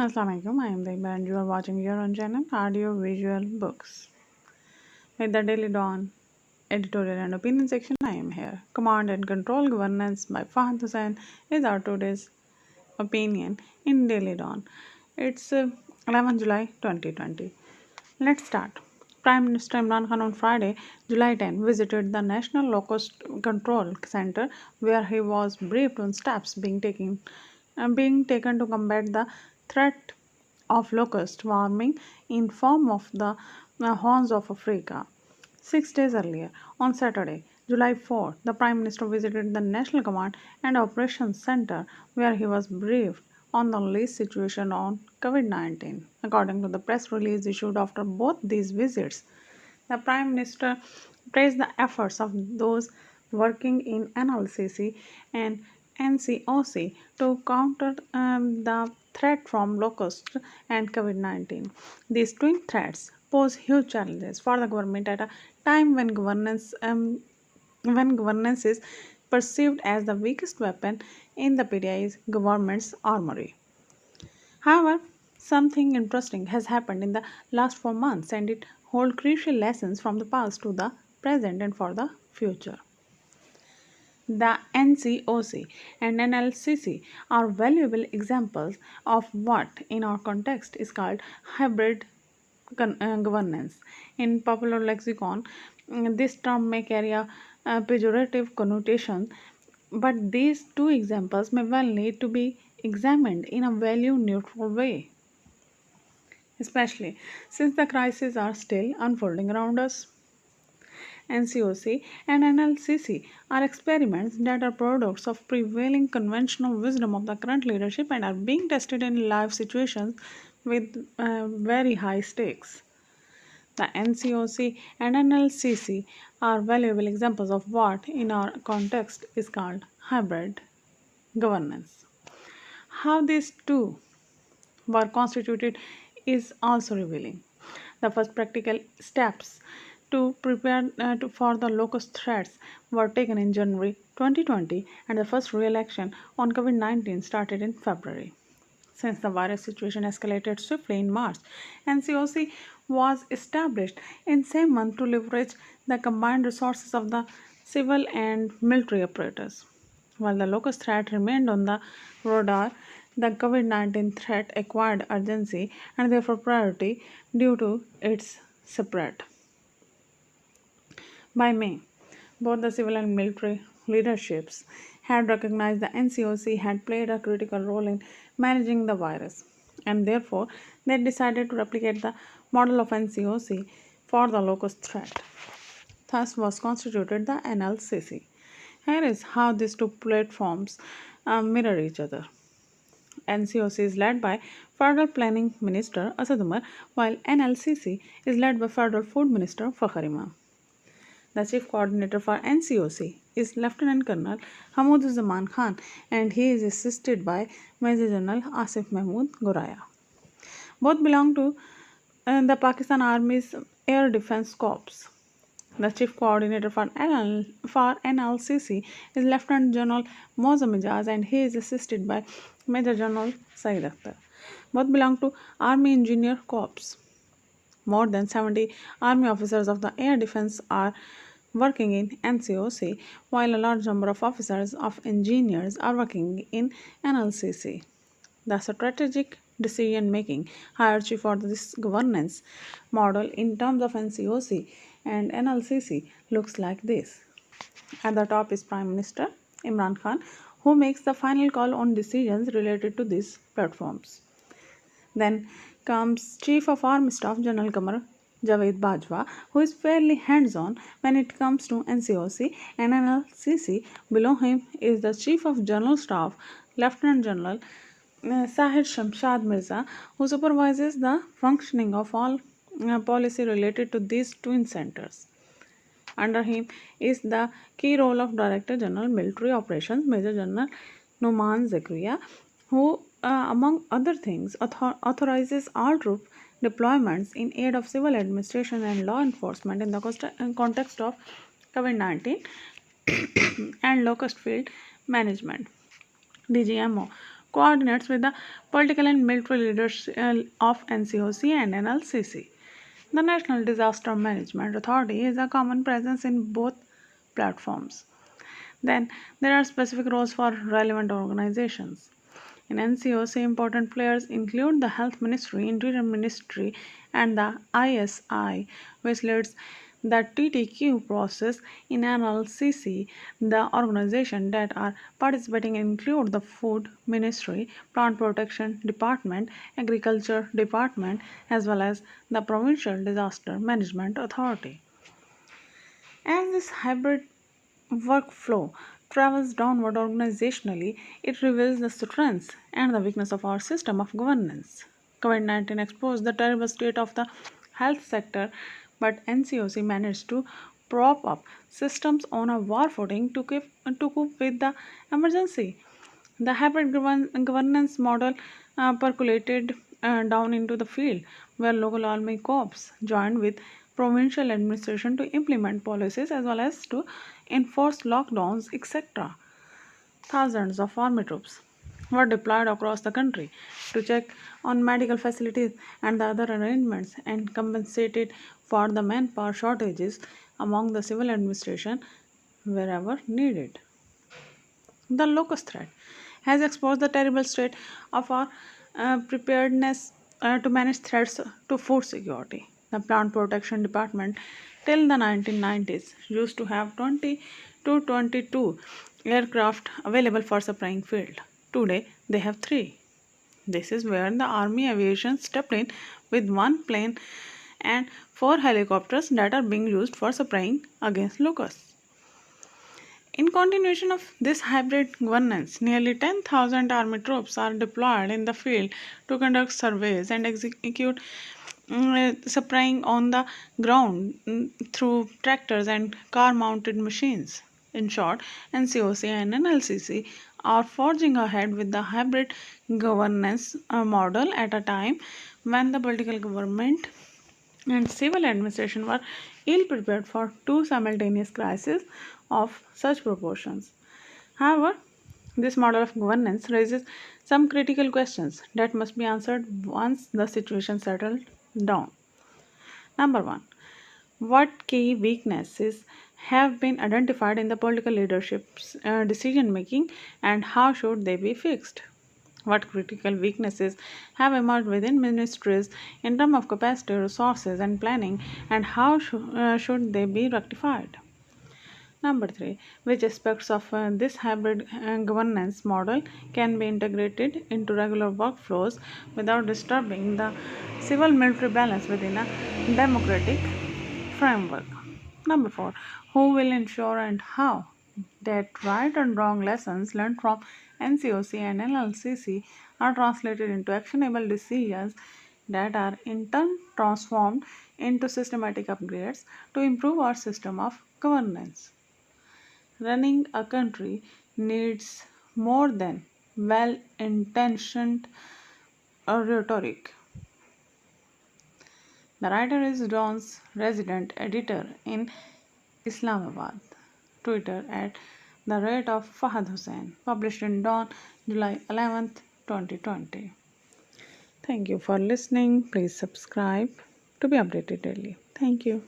Assalamualaikum, I am Daiba and you are watching your own channel Audio Visual Books. With the Daily Dawn editorial and opinion section, I am here. Command and Control Governance by Fahad Hussain is our today's opinion in Daily Dawn. It's 11 July 2020. Let's start. Prime Minister Imran Khan on Friday, July 10, visited the National Locust Control Center where he was briefed on steps being taken to combat the threat of locust warming in form of the horns of Africa. 6 days earlier, on Saturday, July 4, the Prime Minister visited the National Command and Operations Center where he was briefed on the latest situation on COVID 19. According to the press release issued after both these visits, the Prime Minister praised the efforts of those working in NLCC and NCOC to counter the threat from locusts and COVID 19. These twin threats pose huge challenges for the government at a time when governance is perceived as the weakest weapon in the PDI's government's armory. However, something interesting has happened in the last 4 months and it holds crucial lessons from the past to the present and for the future. The NCOC and NLCC are valuable examples of what, in our context, is called hybrid governance. In popular lexicon, this term may carry a pejorative connotation, but these two examples may well need to be examined in a value neutral way, especially since the crises are still unfolding around us. NCOC and NLCC are experiments that are products of prevailing conventional wisdom of the current leadership and are being tested in live situations with very high stakes. The NCOC and NLCC are valuable examples of what, in our context, is called hybrid governance. How these two were constituted is also revealing. The first practical steps to prepare for the locust threats were taken in January 2020, and the first real action on COVID 19 started in February. Since the virus situation escalated swiftly in March, NCOC was established in same month to leverage the combined resources of the civil and military operators. While the locust threat remained on the radar, the COVID 19 threat acquired urgency and therefore priority due to its spread. By May, both the civil and military leaderships had recognized the NCOC had played a critical role in managing the virus, and therefore they decided to replicate the model of NCOC for the locust threat. Thus was constituted the NLCC. Here is how these two platforms mirror each other. NCOC is led by Federal Planning Minister Asad Umar, while NLCC is led by Federal Food Minister Fakhar Imam. The chief coordinator for NCOC is Lieutenant Colonel Hamud Khan and he is assisted by Major General Asif Mahmood Goraya. Both belong to the Pakistan Army's Air Defense Corps. The chief coordinator for NLCC is Lieutenant General Mozam Ijaz and he is assisted by Major General Saeed Akhtar. Both belong to Army Engineer Corps. More than 70 Army officers of the air defense are working in NCOC, while a large number of officers of engineers are working in NLCC. The strategic decision making hierarchy for this governance model in terms of NCOC and NLCC looks like this. At the top is Prime Minister Imran Khan, who makes the final call on decisions related to these platforms. Then comes Chief of Army Staff General Qamar Javed Bajwa, who is fairly hands-on when it comes to NCOC and NLCC. Below him is the Chief of General Staff Lieutenant General Sahir Shamshad Mirza, who supervises the functioning of all policy related to these twin centers. Under him is the key role of Director General Military Operations Major General Numan Zakaria, who, among other things, authorizes all troop deployments in aid of civil administration and law enforcement in the context of COVID 19 and locust field management. DGMO coordinates with the political and military leaders of NCOC and NLCC. The National Disaster Management Authority is a common presence in both platforms. Then there are specific roles for relevant organizations. In NCOC, important players include the Health Ministry, Interior Ministry, and the ISI, which leads the TTQ process. In NLCC, the organizations that are participating include the Food Ministry, Plant Protection Department, Agriculture Department, as well as the Provincial Disaster Management Authority. As this hybrid workflow travels downward organizationally, it reveals the strengths and the weakness of our system of governance. COVID 19 exposed the terrible state of the health sector, but NCOC managed to prop up systems on a war footing to cope with the emergency. The hybrid governance model percolated down into the field, where local army corps joined with provincial administration to implement policies as well as to enforce lockdowns, etc. Thousands of army troops were deployed across the country to check on medical facilities and the other arrangements and compensated for the manpower shortages among the civil administration wherever needed. The locust threat has exposed the terrible state of our preparedness to manage threats to food security. The Plant Protection Department till the 1990s used to have 20 to 22 aircraft available for supplying field. Today they have 3. This is where the Army Aviation stepped in with 1 plane and 4 helicopters that are being used for supplying against locusts. In continuation of this hybrid governance, nearly 10,000 army troops are deployed in the field to conduct surveys and execute supplying on the ground through tractors and car mounted machines. In short, NCOC and NLCC are forging ahead with the hybrid governance model at a time when the political government and civil administration were ill prepared for two simultaneous crises of such proportions. However, this model of governance raises some critical questions that must be answered once the situation settles down. Number one, what key weaknesses have been identified in the political leadership's decision making and how should they be fixed? What critical weaknesses have emerged within ministries in terms of capacity, resources, and planning, and how should they be rectified? Number three, which aspects of this hybrid governance model can be integrated into regular workflows without disturbing the civil military balance within a democratic framework? Number four, who will ensure and how that right and wrong lessons learned from NCOC and NLCC are translated into actionable decisions that are in turn transformed into systematic upgrades to improve our system of governance? Running a country needs more than well intentioned rhetoric. The writer is Dawn's resident editor in Islamabad. Twitter at the rate of Fahad Hussain. Published in Dawn, July 11th, 2020. Thank you for listening. Please subscribe to be updated daily. Thank you.